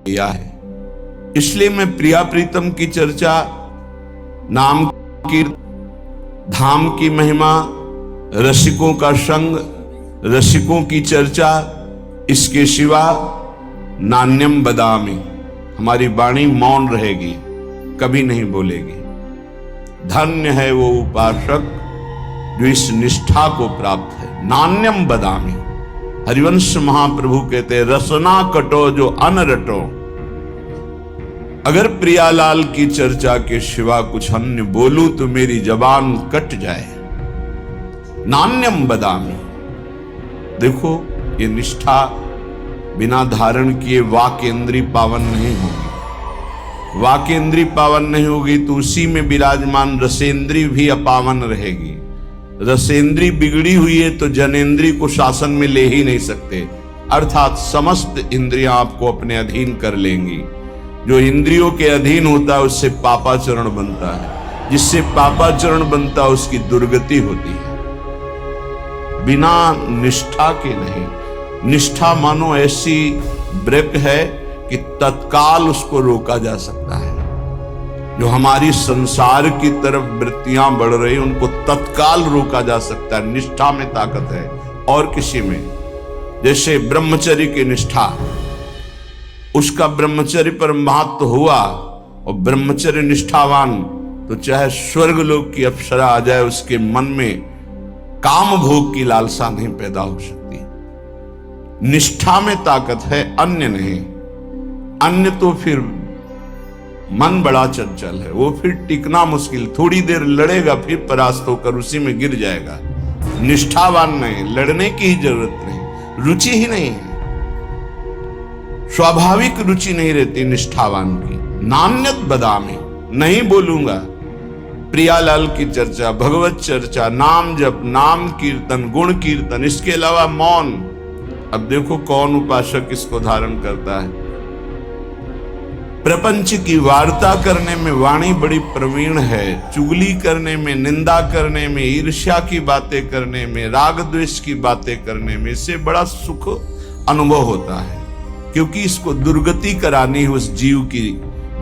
किया है। इसलिए मैं प्रिया प्रीतम की चर्चा, नाम की, धाम की महिमा, रसिकों का संग, रसिकों की चर्चा, इसके सिवा नान्यम बदामी, हमारी वाणी मौन रहेगी, कभी नहीं बोलेगी। धन्य है वो उपासक जो इस निष्ठा को प्राप्त है। नान्यम बदामी, हरिवंश महाप्रभु कहते हैं, रसना कटो जो अन रटो। अगर प्रियालाल की चर्चा के सिवा कुछ अन्य बोलूं तो मेरी जबान कट जाए। नान्यम बदामी, देखो ये निष्ठा बिना धारण किए वाक्येंद्री पावन नहीं होगी। वाक्येंद्री पावन नहीं होगी तो उसी में विराजमान रसेंद्री भी अपावन रहेगी। रसेंद्री बिगड़ी हुई है तो जनेंद्री को शासन में ले ही नहीं सकते, अर्थात समस्त इंद्रियां आपको अपने अधीन कर लेंगी। जो इंद्रियों के अधीन होता है उससे पापाचरण बनता है, जिससे पापाचरण बनता है उसकी दुर्गति होती है। बिना निष्ठा के नहीं। निष्ठा मानो ऐसी ब्रेक है कि तत्काल उसको रोका जा सकता है। जो हमारी संसार की तरफ वृत्तियां बढ़ रही उनको तत्काल रोका जा सकता है। निष्ठा में ताकत है और किसी में। जैसे ब्रह्मचर्य की निष्ठा, उसका ब्रह्मचर्य पर महत्व हुआ और ब्रह्मचर्य निष्ठावान तो चाहे स्वर्ग लोक की अप्सरा आ जाए उसके मन में काम भोग की लालसा नहीं पैदा हो सकती। निष्ठा में ताकत है, अन्य नहीं। अन्य तो फिर मन बड़ा चंचल है, वो फिर टिकना मुश्किल, थोड़ी देर लड़ेगा फिर परास्त होकर उसी में गिर जाएगा। निष्ठावान नहीं, लड़ने की ही जरूरत नहीं, रुचि ही नहीं है, स्वाभाविक रुचि नहीं रहती निष्ठावान की। नान्यत बदामी, नहीं बोलूंगा। प्रियालाल की चर्चा, भगवत चर्चा, नाम जप, नाम कीर्तन, गुण कीर्तन, इसके अलावा मौन। अब देखो कौन उपासक इसको धारण करता है। प्रपंच की वार्ता करने में वाणी बड़ी प्रवीण है, चुगली करने में, निंदा करने में, ईर्ष्या की बातें करने में, राग द्वेष की बातें करने में, इससे बड़ा सुख अनुभव होता है, क्योंकि इसको दुर्गति करानी है उस जीव की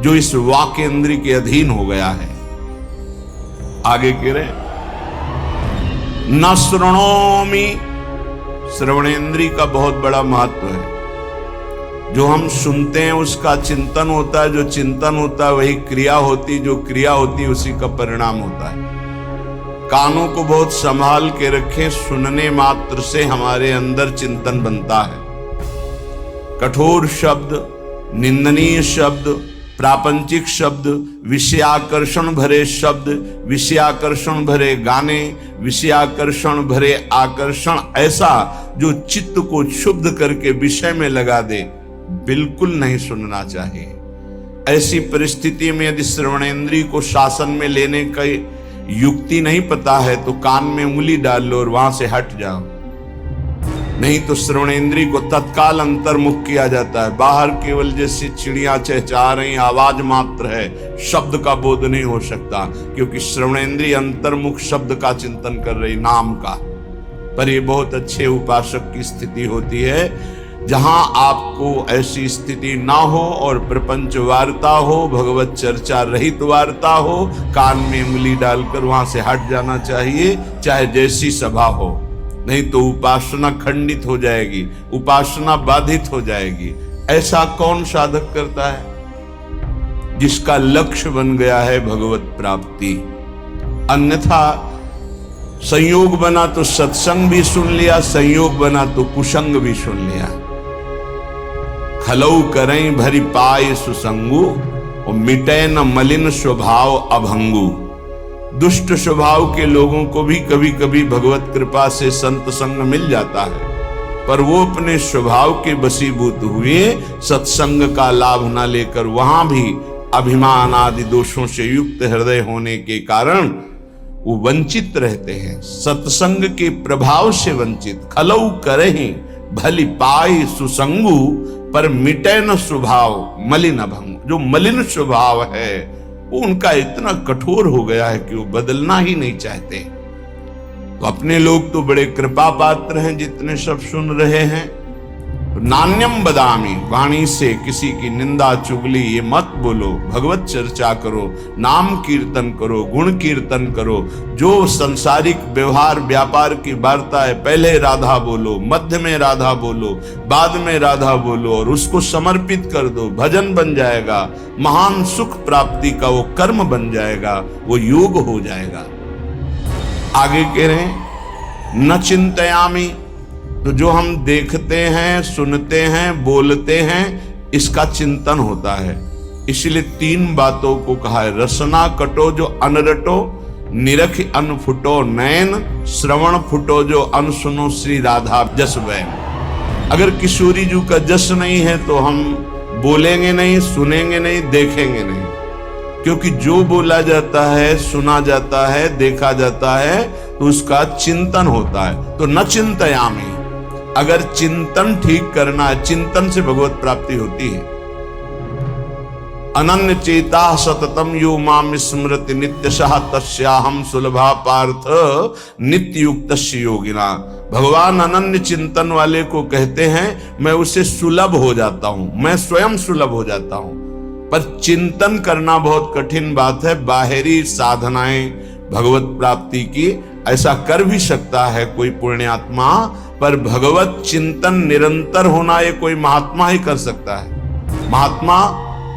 जो इस वाक्येंद्री के अधीन हो गया है। आगे कह रहे न श्रृणोमि, श्रवणेंद्री का बहुत बड़ा महत्व है। जो हम सुनते हैं उसका चिंतन होता है, जो चिंतन होता है वही क्रिया होती, जो क्रिया होती उसी का परिणाम होता है। कानों को बहुत संभाल के रखें, सुनने मात्र से हमारे अंदर चिंतन बनता है। कठोर शब्द, निंदनीय शब्द, प्रापंचिक शब्द, विषयाकर्षण भरे शब्द, विषयाकर्षण भरे गाने, विषयाकर्षण भरे आकर्षण, ऐसा जो चित्त को क्षुब्ध करके विषय में लगा दे, बिल्कुल नहीं सुनना चाहिए। ऐसी परिस्थिति में यदि श्रवणेंद्री को शासन में लेने का युक्ति नहीं पता है तो कान में उंगली डाल लो और वहां से हट जाओ, नहीं तो श्रवणेंद्री को तत्काल अंतर्मुख किया जाता है। बाहर केवल जैसी चिड़ियां चहचहा रही, आवाज मात्र है, शब्द का बोध नहीं हो सकता, क्योंकि श्रवणेंद्री अंतर्मुख शब्द का चिंतन कर रही, नाम का। पर ये बहुत अच्छे उपासक की स्थिति होती है जहां आपको ऐसी स्थिति ना हो और प्रपंच वार्ता हो, भगवत चर्चा रहित वार्ता हो, कान में उंगली डालकर वहां से हट जाना चाहिए, चाहे जैसी सभा हो, नहीं तो उपासना खंडित हो जाएगी, उपासना बाधित हो जाएगी। ऐसा कौन साधक करता है? जिसका लक्ष्य बन गया है भगवत प्राप्ति। अन्यथा संयोग बना तो सत्संग भी सुन लिया, संयोग बना तो कुसंग भी सुन लिया। खलऊ करें भरी पाए सुसंगु और मिटे न मलिन स्वभाव अभंगु। दुष्ट स्वभाव के लोगों को भी कभी कभी भगवत कृपा से संत संग मिल जाता है, पर वो अपने स्वभाव के वशीभूत हुए सत्संग का लाभ न लेकर वहां भी अभिमान आदि दोषों से युक्त हृदय होने के कारण वो वंचित रहते हैं, सत्संग के प्रभाव से वंचित। खलऊ करहि भली पाई सुसंगु पर मिटे न स्वभाव मलिन अभंग। जो मलिन स्वभाव है वो उनका इतना कठोर हो गया है कि वो बदलना ही नहीं चाहते। तो अपने लोग तो बड़े कृपा पात्र हैं जितने सब सुन रहे हैं, नान्यम बदामी, वाणी से किसी की निंदा चुगली ये मत बोलो, भगवत चर्चा करो, नाम कीर्तन करो, गुण कीर्तन करो। जो संसारिक व्यवहार व्यापार की वार्ता है, पहले राधा बोलो, मध्य में राधा बोलो, बाद में राधा बोलो और उसको समर्पित कर दो, भजन बन जाएगा, महान सुख प्राप्ति का वो कर्म बन जाएगा, वो योग हो जाएगा। आगे कह रहे हैं न चिंतयामी, तो जो हम देखते हैं, सुनते हैं, बोलते हैं, इसका चिंतन होता है। इसलिए 3 बातों को कहा है, रसना कटो जो अनरटो, निरख अन फुटो नैन, श्रवण फुटो जो अन सुनो श्री राधा जस वैन। अगर किशोरी जी का जस नहीं है तो हम बोलेंगे नहीं, सुनेंगे नहीं, देखेंगे नहीं, क्योंकि जो बोला जाता है, सुना जाता है, देखा जाता है तो उसका चिंतन होता है। तो न चिंतयामी, अगर चिंतन ठीक करना है, चिंतन से भगवत प्राप्ति होती है। अनन्य चेता सततम यो माम स्मृति नित्यशः तस्याहम सुलभा पार्थ नित्य युक्तस्य योगिना। भगवान अनन्य चिंतन वाले को कहते हैं मैं उसे सुलभ हो जाता हूं, मैं स्वयं सुलभ हो जाता हूं। पर चिंतन करना बहुत कठिन बात है। बाहरी साधनाएं भगवत प्राप्ति की ऐसा कर भी सकता है कोई पुण्यात्मा, पर भगवत चिंतन निरंतर होना ये कोई महात्मा ही कर सकता है। महात्मा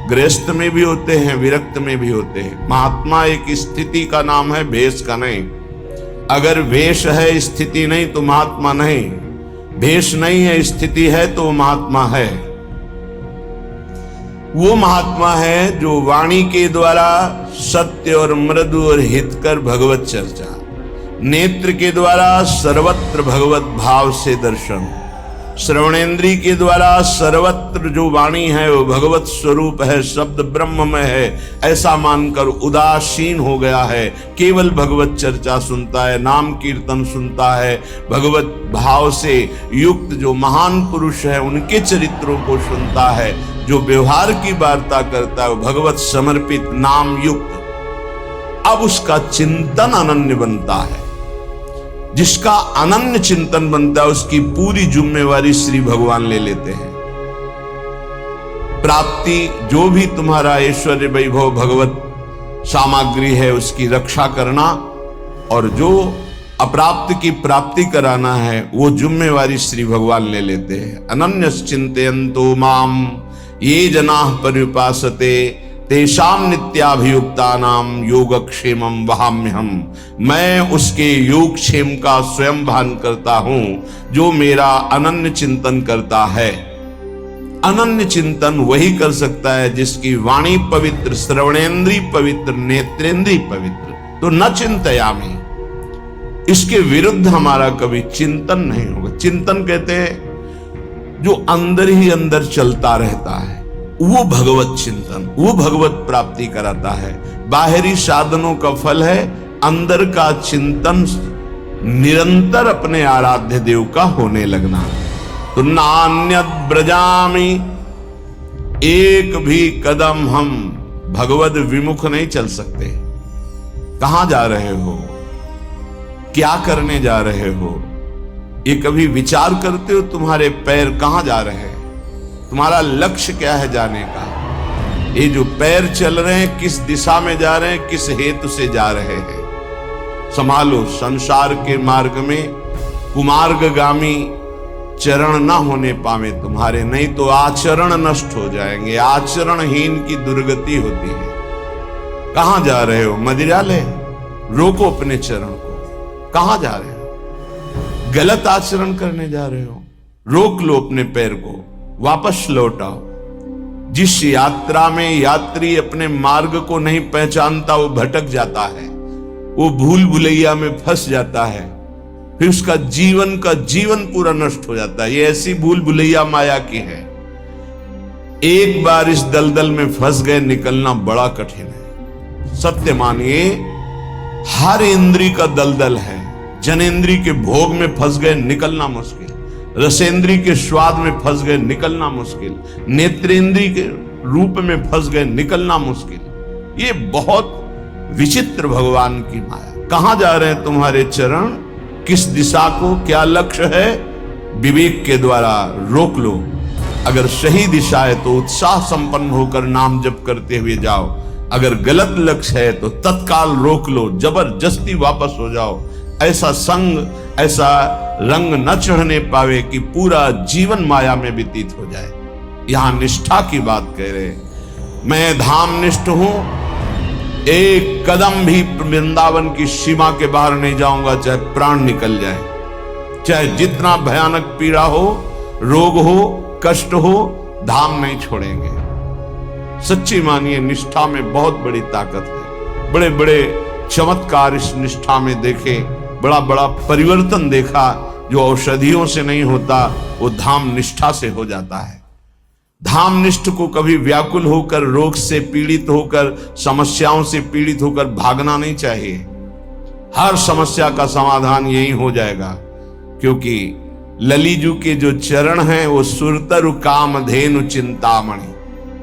गृहस्थ में भी होते हैं, विरक्त में भी होते हैं। महात्मा एक स्थिति का नाम है, भेष का नहीं। अगर वेश है, स्थिति नहीं तो महात्मा नहीं। भेष नहीं है, स्थिति है तो महात्मा है। वो महात्मा है जो वाणी के द्वारा सत्य और मृदु और हितकर भगवत चर्चा, नेत्र के द्वारा सर्वत्र भगवत भाव से दर्शन, श्रवणेन्द्रिय के द्वारा सर्वत्र जो वाणी है वो भगवत स्वरूप है, शब्द ब्रह्म में है, ऐसा मानकर उदासीन हो गया है, केवल भगवत चर्चा सुनता है, नाम कीर्तन सुनता है, भगवत भाव से युक्त जो महान पुरुष है उनके चरित्रों को सुनता है, जो व्यवहार की वार्ता करता है वो भगवत समर्पित नाम युक्त। अब उसका चिंतन अनन्य बनता है। जिसका अनन्य चिंतन बनता है उसकी पूरी जिम्मेवारी श्री भगवान ले लेते हैं। प्राप्ति जो भी तुम्हारा ऐश्वर्य वैभव भगवत सामग्री है उसकी रक्षा करना, और जो अप्राप्त की प्राप्ति कराना है वो जिम्मेवारी श्री भगवान ले लेते हैं। अनन्य चिंतयन्तो माम ये जनाः पर्युपासते तेषाम नित्याभियुक्तानाम योगक्षेमम वहाम्यहम। मैं उसके योगक्षेम का स्वयं भान करता हूं जो मेरा अनन्य चिंतन करता है। अनन्य चिंतन वही कर सकता है जिसकी वाणी पवित्र, श्रवणेन्द्रिय पवित्र, नेत्रेंद्रिय पवित्र। तो न चिंतयामी, इसके विरुद्ध हमारा कभी चिंतन नहीं होगा। चिंतन कहते हैं जो अंदर ही अंदर चलता रहता है, वो भगवत चिंतन, वो भगवत प्राप्ति कराता है। बाहरी साधनों का फल है अंदर का चिंतन, निरंतर अपने आराध्य देव का होने लगना। तो नान्यद ब्रजामी, एक भी कदम हम भगवद विमुख नहीं चल सकते। कहां जा रहे हो, क्या करने जा रहे हो, ये कभी विचार करते हो? तुम्हारे पैर कहां जा रहे हैं, तुम्हारा लक्ष्य क्या है जाने का? ये जो पैर चल रहे हैं किस दिशा में जा रहे हैं, किस हेतु से जा रहे हैं? संभालो, संसार के मार्ग में कुमार्गगामी चरण न होने पावे तुम्हारे, नहीं तो आचरण नष्ट हो जाएंगे। आचरणहीन की दुर्गति होती है। कहां जा रहे हो? मदिरालय? रोको अपने चरण को। कहां जा रहे हो? गलत आचरण करने जा रहे हो? रोक लो अपने पैर को, वापस लौटाओ। जिस यात्रा में यात्री अपने मार्ग को नहीं पहचानता वो भटक जाता है, वो भूल भुलैया में फंस जाता है, फिर उसका जीवन पूरा नष्ट हो जाता है। ये ऐसी भूल भुलैया माया की है। एक बार इस दलदल में फंस गए, निकलना बड़ा कठिन है। सत्य मानिए, हर इंद्री का दलदल है। जनेन्द्री के भोग में फंस गए, निकलना मुश्किल। रसेंद्री के स्वाद में फंस गए, निकलना मुश्किल। नेत्रेंद्री के रूप में फंस गए, निकलना मुश्किल। ये बहुत विचित्र भगवान की माया। कहां जा रहे हैं तुम्हारे चरण? किस दिशा को? क्या लक्ष्य है? विवेक के द्वारा रोक लो। अगर सही दिशा है तो उत्साह संपन्न होकर नाम जप करते हुए जाओ। अगर गलत लक्ष्य है तो तत्काल रोक लो, जबरदस्ती वापस हो जाओ। ऐसा संग, ऐसा रंग न चढ़ने पावे कि पूरा जीवन माया में व्यतीत हो जाए। यहां निष्ठा की बात कह रहे। मैं धाम निष्ठ हूं, एक कदम भी वृंदावन की सीमा के बाहर नहीं जाऊंगा, चाहे प्राण निकल जाए, चाहे जितना भयानक पीड़ा हो, रोग हो, कष्ट हो, धाम नहीं छोड़ेंगे। सच्ची मानिए, निष्ठा में बहुत बड़ी ताकत है। बड़े बड़े चमत्कार इस निष्ठा में देखे, बड़ा बड़ा परिवर्तन देखा। जो औषधियों से नहीं होता वो धाम निष्ठा से हो जाता है। धाम निष्ठ को कभी व्याकुल होकर, रोग से पीड़ित होकर, समस्याओं से पीड़ित होकर भागना नहीं चाहिए। हर समस्या का समाधान यही हो जाएगा, क्योंकि ललीजू के जो चरण हैं वो सुरतरु कामधेनु चिंतामणि,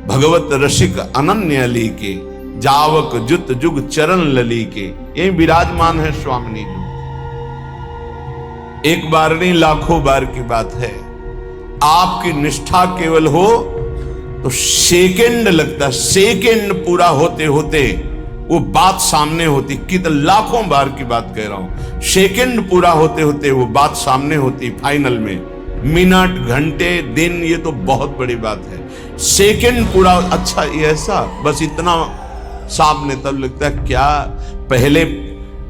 भगवत रसिक अनन्य अली के, जावक जुत जुग चरण लली के, यही विराजमान है स्वामिनी जी। एक बार नहीं, लाखों बार की बात है। आपकी निष्ठा केवल हो तो सेकंड लगता, सेकंड पूरा होते होते वो बात सामने होती। कितने लाखों बार की बात कह रहा हूं, सेकंड पूरा होते होते वो बात सामने होती। फाइनल में मिनट, घंटे, दिन, ये तो बहुत बड़ी बात है। सेकंड पूरा, अच्छा ये ऐसा, बस इतना सामने, तब लगता है क्या। पहले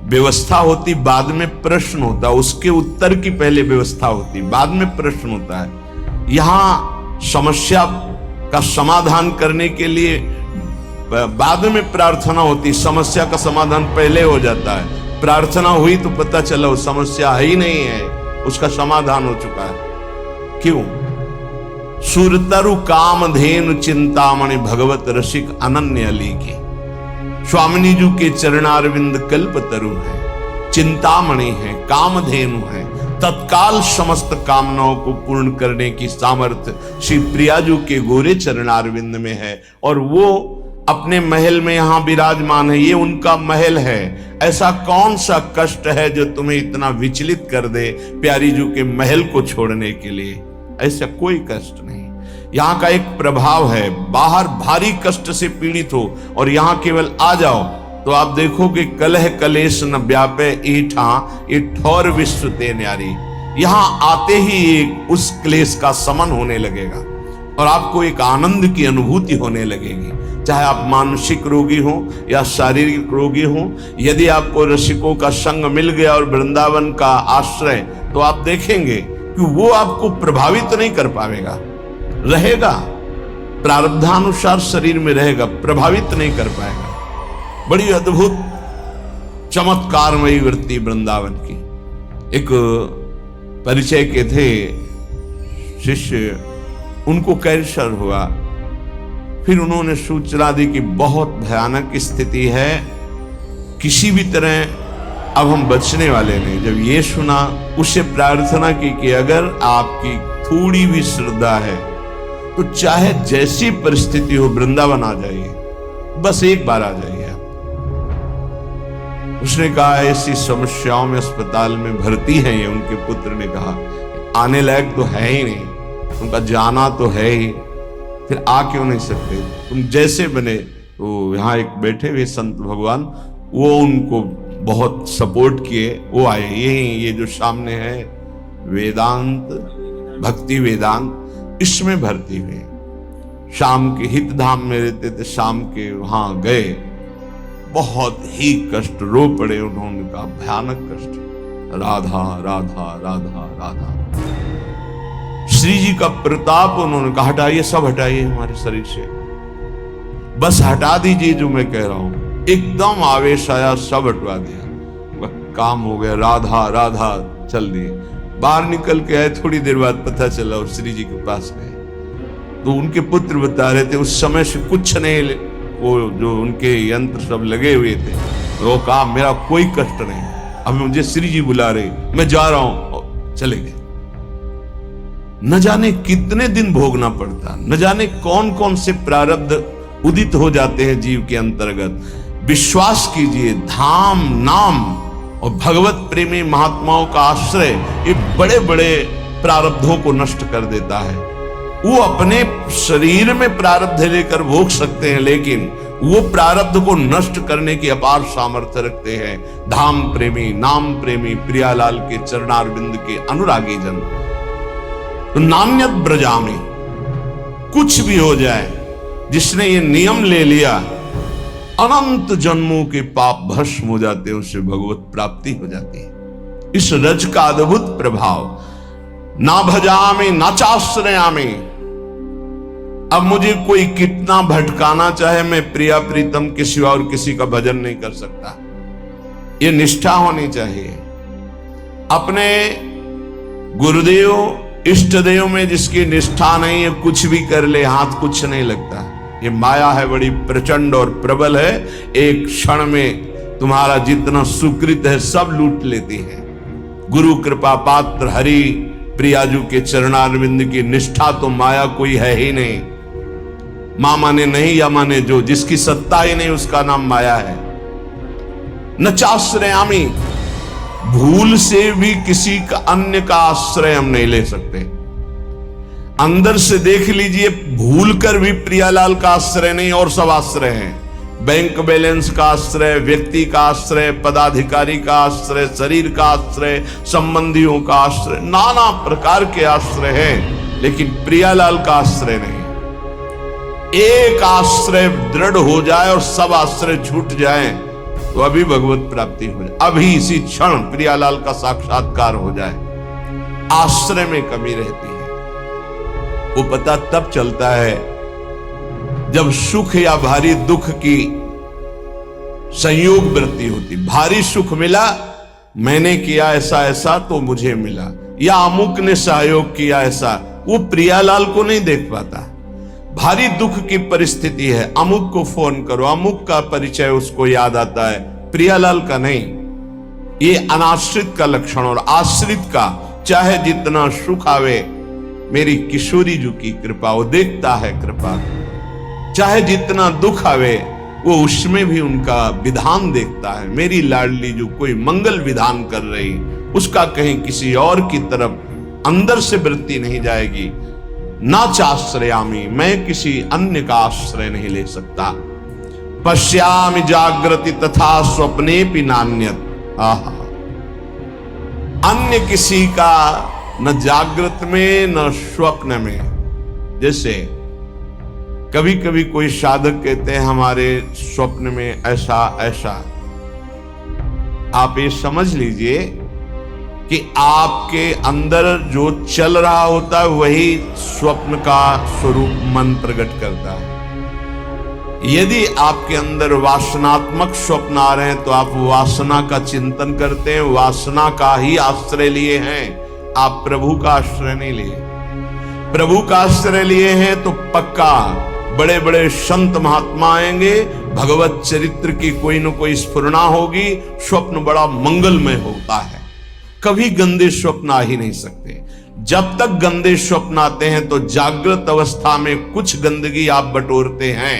व्यवस्था होती, बाद में प्रश्न होता, उसके उत्तर की पहले व्यवस्था होती, बाद में प्रश्न होता है। यहां समस्या का समाधान करने के लिए बाद में प्रार्थना होती, समस्या का समाधान पहले हो जाता है। प्रार्थना हुई तो पता चला वो समस्या है ही नहीं है, उसका समाधान हो चुका है। क्यों? सुरतरु कामधेनु चिंतामणि भगवत रसिक अनन्य अली के, स्वामिनी जी के चरणारविंद कल्पतरु है, चिंतामणि है, कामधेनु है। तत्काल समस्त कामनाओं को पूर्ण करने की सामर्थ्य श्री प्रियाजू के गोरे चरणारविंद में है, और वो अपने महल में यहां विराजमान है। ये उनका महल है। ऐसा कौन सा कष्ट है जो तुम्हें इतना विचलित कर दे प्यारी जू के महल को छोड़ने के लिए? ऐसा कोई कष्ट नहीं। यहां का एक प्रभाव है, बाहर भारी कष्ट से पीड़ित हो और यहां केवल आ जाओ तो आप देखोगे कलह कलेश न व्यापे ईठा, ये ठौर विश्व ते न्यारी। यहां आते ही एक उस क्लेश का समन होने लगेगा और आपको एक आनंद की अनुभूति होने लगेगी। चाहे आप मानसिक रोगी हो या शारीरिक रोगी हो, यदि आपको रसिकों का संग मिल गया और वृंदावन का आश्रय, तो आप देखेंगे कि वो आपको प्रभावित नहीं कर पाएगा। रहेगा, प्रारब्धानुसार शरीर में रहेगा, प्रभावित नहीं कर पाएगा। बड़ी अद्भुत चमत्कारमयी वृत्ति वृंदावन की। एक परिचय के थे शिष्य, उनको कैंसर हुआ। फिर उन्होंने सूचना दी कि बहुत भयानक स्थिति है, किसी भी तरह अब हम बचने वाले नहीं। जब ये सुना, उससे प्रार्थना की कि अगर आपकी थोड़ी भी श्रद्धा है तो चाहे जैसी परिस्थिति हो वृंदावन आ जाइए, बस एक बार आ जाइए आप। उसने कहा ऐसी समस्याओं में अस्पताल में भर्ती हैं ये। उनके पुत्र ने कहा आने लायक तो है ही नहीं, उनका जाना तो है ही, फिर आ क्यों नहीं सकते? तुम जैसे बने। तो यहाँ एक बैठे हुए संत भगवान, वो उनको बहुत सपोर्ट किए, वो आए। ये जो सामने है वेदांत, भक्ति वेदांत, इसमें भर्ती हुए। शाम के हित धाम में रहते थे, शाम के वहां गए, बहुत ही कष्ट, रो पड़े। उन्होंने कहा भयानक कष्ट, राधा राधा राधा राधा। श्री जी का प्रताप, उन्होंने कहा हटाइए, सब हटाइए हमारे शरीर से, बस हटा दीजिए जो मैं कह रहा हूं। एकदम आवेश आया, सब हटवा दिया, काम हो गया। राधा राधा चल दिए। बाहर निकल के आए, थोड़ी देर बाद पता चला और श्री जी के पास गए तो उनके पुत्र बता रहे थे उस समय से कुछ नहीं, वो जो उनके यंत्र सब लगे हुए थे, वो कहा मेरा कोई कष्ट नहीं, अब मुझे श्री जी बुला रहे, मैं जा रहा हूं। चले गए। न जाने कितने दिन भोगना पड़ता, न जाने कौन कौन से प्रारब्ध उदित हो जाते हैं जीव के अंतर्गत। विश्वास कीजिए, धाम, नाम और भगवत प्रेमी महात्माओं का आश्रय, ये बड़े बड़े प्रारब्धों को नष्ट कर देता है। वो अपने शरीर में प्रारब्ध लेकर भोग सकते हैं, लेकिन वो प्रारब्ध को नष्ट करने की अपार सामर्थ्य रखते हैं। धाम प्रेमी, नाम प्रेमी, प्रियालाल के चरणारविंद के अनुरागी जन। तो नान्यत ब्रजामी, कुछ भी हो जाए, जिसने ये नियम ले लिया, अनंत जन्मों के पाप भस्म हो जाते हैं, उससे भगवत प्राप्ति हो जाती है। इस रज का अद्भुत प्रभाव। ना भजामी ना चाश्रयामी, अब मुझे कोई कितना भटकाना चाहे, मैं प्रिया प्रीतम के सिवा और किसी का भजन नहीं कर सकता। ये निष्ठा होनी चाहिए। अपने गुरुदेव इष्ट देव में जिसकी निष्ठा नहीं है, कुछ भी कर ले, हाथ कुछ नहीं लगता। ये माया है, बड़ी प्रचंड और प्रबल है। एक क्षण में तुम्हारा जितना सुकृत है सब लूट लेती है। गुरु कृपा पात्र हरि प्रियाजू के चरणारविंद की निष्ठा तो माया कोई है ही नहीं। मां माने नहीं या माने जो, जिसकी सत्ता ही नहीं उसका नाम माया है। न चाश्रयामी, भूल से भी किसी का अन्य का आश्रय हम नहीं ले सकते। अंदर से देख लीजिए, भूल कर भी प्रियालाल का आश्रय नहीं और सब आश्रय हैं। बैंक बैलेंस का आश्रय, व्यक्ति का आश्रय, पदाधिकारी का आश्रय, शरीर का आश्रय, संबंधियों का आश्रय, नाना प्रकार के आश्रय हैं, लेकिन प्रियालाल का आश्रय नहीं। एक आश्रय दृढ़ हो जाए और सब आश्रय छूट जाए तो अभी भगवत प्राप्ति हो जाए, अभी इसी क्षण प्रियालाल का साक्षात्कार हो जाए। आश्रय में कमी रहती है। वो पता तब चलता है जब सुख या भारी दुख की संयोग वृत्ति होती। भारी सुख मिला, मैंने किया ऐसा ऐसा तो मुझे मिला, या अमुक ने सहयोग किया ऐसा, वो प्रियालाल को नहीं देख पाता। भारी दुख की परिस्थिति है, अमुक को फोन करो, अमुक का परिचय उसको याद आता है, प्रियालाल का नहीं। ये अनाश्रित का लक्षण। और आश्रित का चाहे जितना सुख आवे, मेरी किशोरी जी की कृपा, वो देखता है कृपा। चाहे जितना दुख आवे, वो उसमें भी उनका विधान देखता है। मेरी लाडली जो कोई मंगल विधान कर रही, उसका कहीं किसी और की तरफ अंदर से वृत्ति नहीं जाएगी। ना चाश्रयामी, मैं किसी अन्य का आश्रय नहीं ले सकता। पश्यामि जागृति तथा स्वप्ने भी नान्यत। आहा, अन्य किसी का न जागृत में न स्वप्न में। जैसे कभी कभी कोई साधक कहते हैं हमारे स्वप्न में ऐसा ऐसा, आप ये समझ लीजिए कि आपके अंदर जो चल रहा होता है वही स्वप्न का स्वरूप मन प्रकट करता है। यदि आपके अंदर वासनात्मक स्वप्न आ रहे हैं तो आप वासना का चिंतन करते हैं, वासना का ही आश्रय लिए हैं, आप प्रभु का आश्रय नहीं लिए। प्रभु का आश्रय लिए हैं तो पक्का बड़े बड़े संत महात्मा आएंगे, भगवत चरित्र की कोई न कोई स्फुरना होगी, स्वप्न बड़ा मंगलमय होता है। कभी गंदे स्वप्न आ ही नहीं सकते। जब तक गंदे स्वप्न आते हैं तो जागृत अवस्था में कुछ गंदगी आप बटोरते हैं,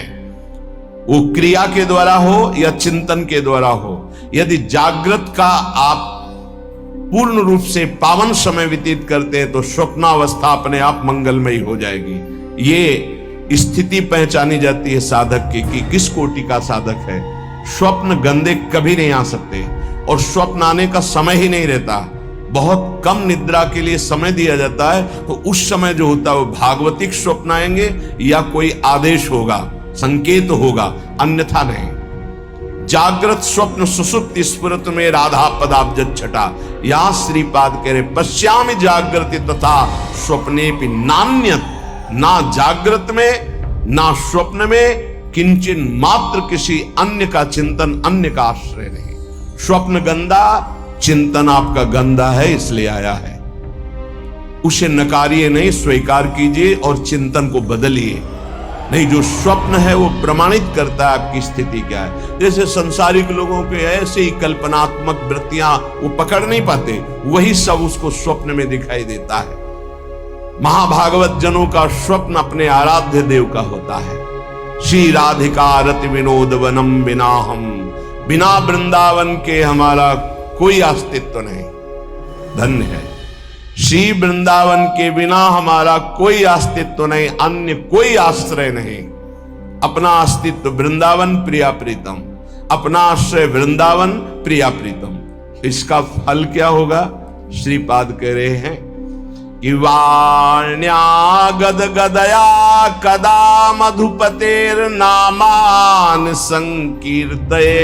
वो क्रिया के द्वारा हो या चिंतन के द्वारा हो। यदि जागृत का आप पूर्ण रूप से पावन समय व्यतीत करते हैं तो स्वप्नावस्था अपने आप मंगलमयी हो जाएगी। ये स्थिति पहचानी जाती है साधक की कि किस कोटि का साधक है। स्वप्न गंदे कभी नहीं आ सकते और स्वप्न आने का समय ही नहीं रहता। बहुत कम निद्रा के लिए समय दिया जाता है, तो उस समय जो होता है वो भागवतिक स्वप्न आएंगे या कोई आदेश होगा, संकेत होगा, अन्यथा नहीं। जागृत स्वप्न सुसुप्ति स्फुरत में राधा पदाब्ज छटा। यहां श्रीपाद कह रहे पश्यामि जागृति तथा स्वप्ने भी नान्यत। ना जागृत में ना स्वप्न में किंचन मात्र किसी अन्य का चिंतन, अन्य का आश्रय नहीं। स्वप्न गंदा, चिंतन आपका गंदा है इसलिए आया है। उसे नकारिए नहीं, स्वीकार कीजिए और चिंतन को बदलिए। नहीं, जो स्वप्न है वो प्रमाणित करता है आपकी स्थिति क्या है। जैसे संसारिक लोगों के ऐसे ही कल्पनात्मक वृत्तियां वो पकड़ नहीं पाते, वही सब उसको स्वप्न में दिखाई देता है। महाभागवत जनों का स्वप्न अपने आराध्य देव का होता है। श्री राधिका रति विनोद वनम बिना हम, बिना वृंदावन के हमारा कोई अस्तित्व नहीं। धन्य है श्री वृंदावन के बिना हमारा कोई अस्तित्व नहीं, अन्य कोई आश्रय नहीं। अपना अस्तित्व वृंदावन प्रिया प्रीतम, अपना आश्रय वृंदावन प्रिया प्रीतम। इसका फल क्या होगा? श्रीपाद कह रहे हैं कि वाण्या गद गदया कदा मधुपतेर नामान संकीर्तये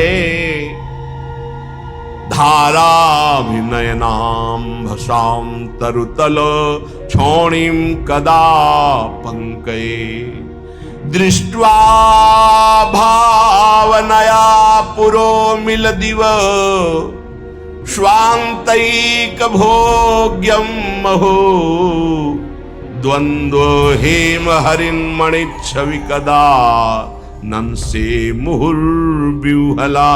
धाराभिनयनाम भसाम तरुतल क्षोणीम कदा पंकये दृष्ट्वा भावनया पुरो मिलदिव स्वान्तैक भोग्यम महो द्वंद्व हेम हरिन्मणिच्छवि कदा नंसे मुहुर्व्यूहला।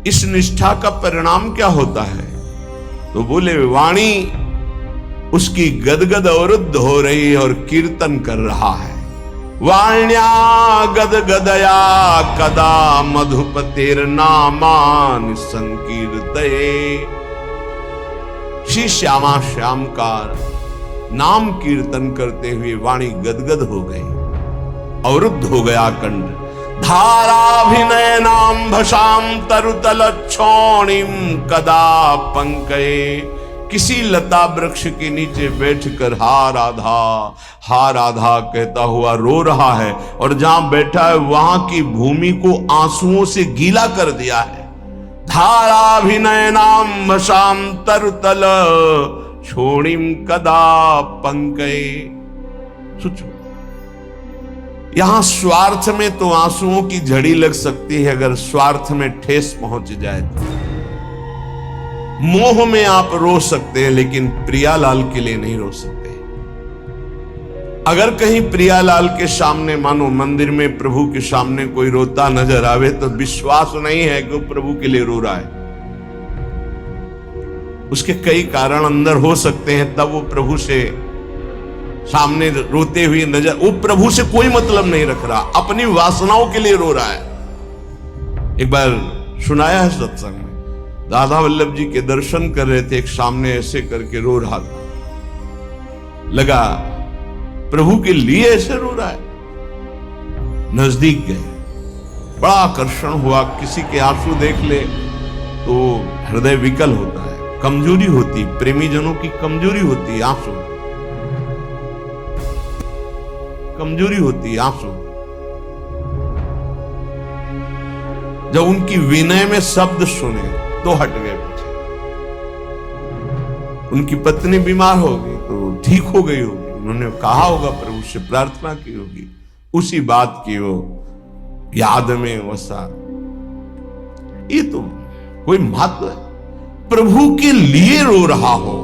इस निष्ठा का परिणाम क्या होता है? तो बोले वाणी उसकी गदगद अवरुद्ध हो रही है और कीर्तन कर रहा है। वाण्या गद गदया कदा मधुपतेर नामान संकीर्तये। श्री श्यामा श्याम का नाम कीर्तन करते हुए वाणी गदगद हो गई, अवरुद्ध हो गया कंठ। धाराभिनयनाम भसाम तरुतल क्षोणीम कदा पंकये। किसी लता वृक्ष के नीचे बैठकर हा राधा कहता हुआ रो रहा है, और जहां बैठा है वहां की भूमि को आंसुओं से गीला कर दिया है। धाराभिनयनाम भसाम तरुतल क्षोणीम कदा पंकये। सोचो, यहां स्वार्थ में तो आंसुओं की झड़ी लग सकती है, अगर स्वार्थ में ठेस पहुंच जाए तो। मोह में आप रो सकते हैं, लेकिन प्रियालाल के लिए नहीं रो सकते। अगर कहीं प्रियालाल के सामने, मानो मंदिर में प्रभु के सामने कोई रोता नजर आवे, तो विश्वास नहीं है कि वो प्रभु के लिए रो रहा है। उसके कई कारण अंदर हो सकते हैं, तब वो प्रभु से सामने रोते हुए नजर, वो प्रभु से कोई मतलब नहीं रख रहा, अपनी वासनाओं के लिए रो रहा है। एक बार सुनाया है सत्संग में, राधा वल्लभ जी के दर्शन कर रहे थे, एक सामने ऐसे करके रो रहा था। लगा प्रभु के लिए ऐसे रो रहा है। नजदीक गए, बड़ा आकर्षण हुआ। किसी के आंसू देख ले तो हृदय विकल होता है, कमजोरी होती, प्रेमी जनों की कमजोरी होती है आंसू, कमजोरी होती है आंसू। जब उनकी विनय में शब्द सुने तो हट गए पीछे। उनकी पत्नी बीमार हो गई तो ठीक हो गई होगी, उन्होंने कहा होगा, प्रभु से प्रार्थना की होगी, उसी बात की वो याद में वसा। ये तो कोई महत्व है? प्रभु के लिए रो रहा हो,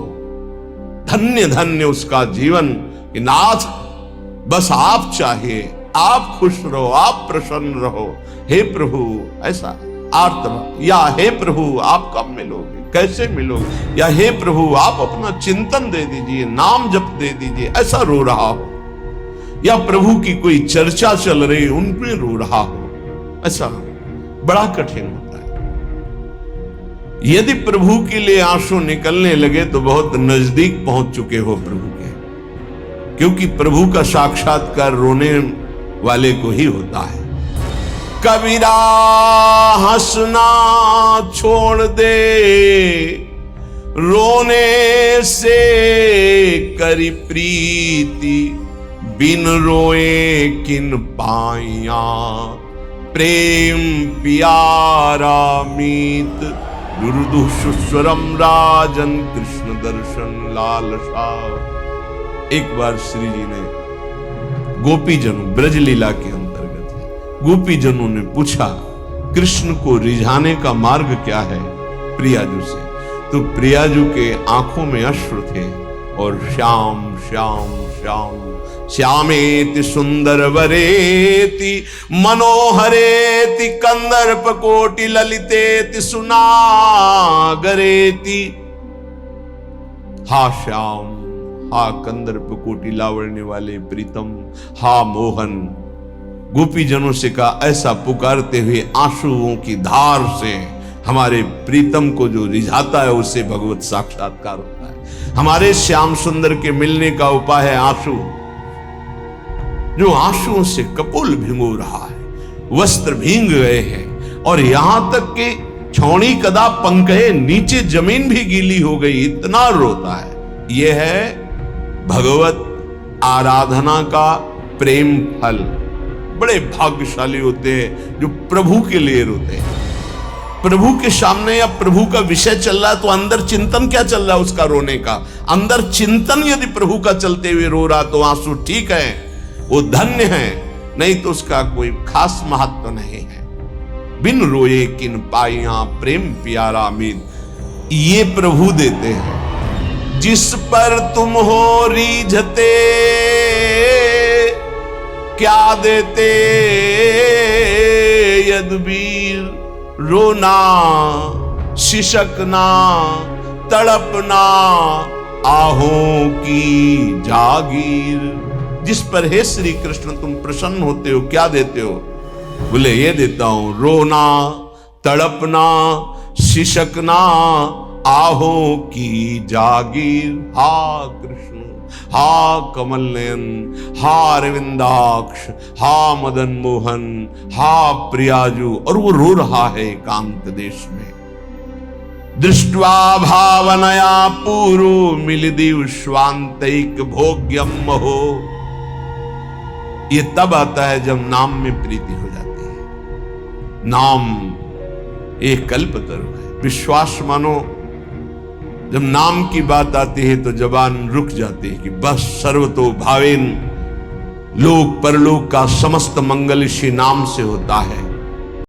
धन्य धन्य उसका जीवन कि नाथ बस आप चाहिए, आप खुश रहो, आप प्रसन्न रहो, हे प्रभु। ऐसा आर्तनाद, या हे प्रभु आप कब मिलोगे, कैसे मिलोगे, या हे प्रभु आप अपना चिंतन दे दीजिए, नाम जप दे दीजिए, ऐसा रो रहा हो। या प्रभु की कोई चर्चा चल रही, उनमें रो रहा हो, ऐसा बड़ा कठिन होता है। यदि प्रभु के लिए आंसू निकलने लगे तो बहुत नजदीक पहुंच चुके हो प्रभु के, क्योंकि प्रभु का साक्षात्कार रोने वाले को ही होता है। कबीरा हंसना छोड़ दे, रोने से करी प्रीति, बिन रोए किन पाइया, प्रेम प्यारा मीत, दुर्दुष्वरम राजन कृष्ण दर्शन लालसा। एक बार श्री जी ने गोपीजनों, ब्रज लीला के अंतर्गत गोपीजनों ने पूछा कृष्ण को रिझाने का मार्ग क्या है प्रियाजू से, तो प्रियाजू के आंखों में अश्रु थे और श्याम श्याम श्याम श्यामेति सुंदर वरेति मनोहरेति कंदर्प कोटि ललितेति सुनागरेति। हा श्याम, हा कंदर्प कोटि लावण्य वाले प्रीतम, हा मोहन। गोपीजनों से कहा, ऐसा पुकारते हुए आंसुओं की धार से हमारे प्रीतम को जो रिझाता है उससे भगवत साक्षात्कार होता है। हमारे श्याम सुंदर के मिलने का उपाय है आंसू, जो आंसुओं से कपोल भिगो रहा है, वस्त्र भींग गए हैं और यहां तक कि छौणी कदा पंखे, नीचे जमीन भी गीली हो गई, इतना रोता है। यह है भगवत आराधना का प्रेम फल। बड़े भाग्यशाली होते हैं जो प्रभु के लिए रोते हैं। प्रभु के सामने या प्रभु का विषय चल रहा है तो अंदर चिंतन क्या चल रहा है उसका रोने का? अंदर चिंतन यदि प्रभु का चलते हुए रो रहा तो आंसू ठीक है, वो धन्य है, नहीं तो उसका कोई खास महत्व नहीं है। बिन रोए किन पाइया प्रेम प्यारा मीन, ये प्रभु देते हैं। जिस पर तुम हो रीझते क्या देते यदुबीर, रोना शिशकना तड़पना आहों की जागीर। जिस पर हे श्री कृष्ण तुम प्रसन्न होते हो क्या देते हो? बोले ये देता हूं, रोना तड़पना शिशकना आहों की जागीर। हा कृष्ण, हा कमल नयन, हा अरविंदाक्ष, हा मदन मोहन, हा प्रियाजू। और वो रो रहा है एकांत देश में। दृष्ट्वा भावनया पूरो मिलिदिव स्वांतैक भोग्यम महो। ये तब आता है जब नाम में प्रीति हो जाती है। नाम एक कल्पतरु है, विश्वास मानो। जब नाम की बात आती है तो जबान रुक जाती है कि बस सर्वतो भावेन, लोक परलोक का समस्त मंगल इसी नाम से होता है।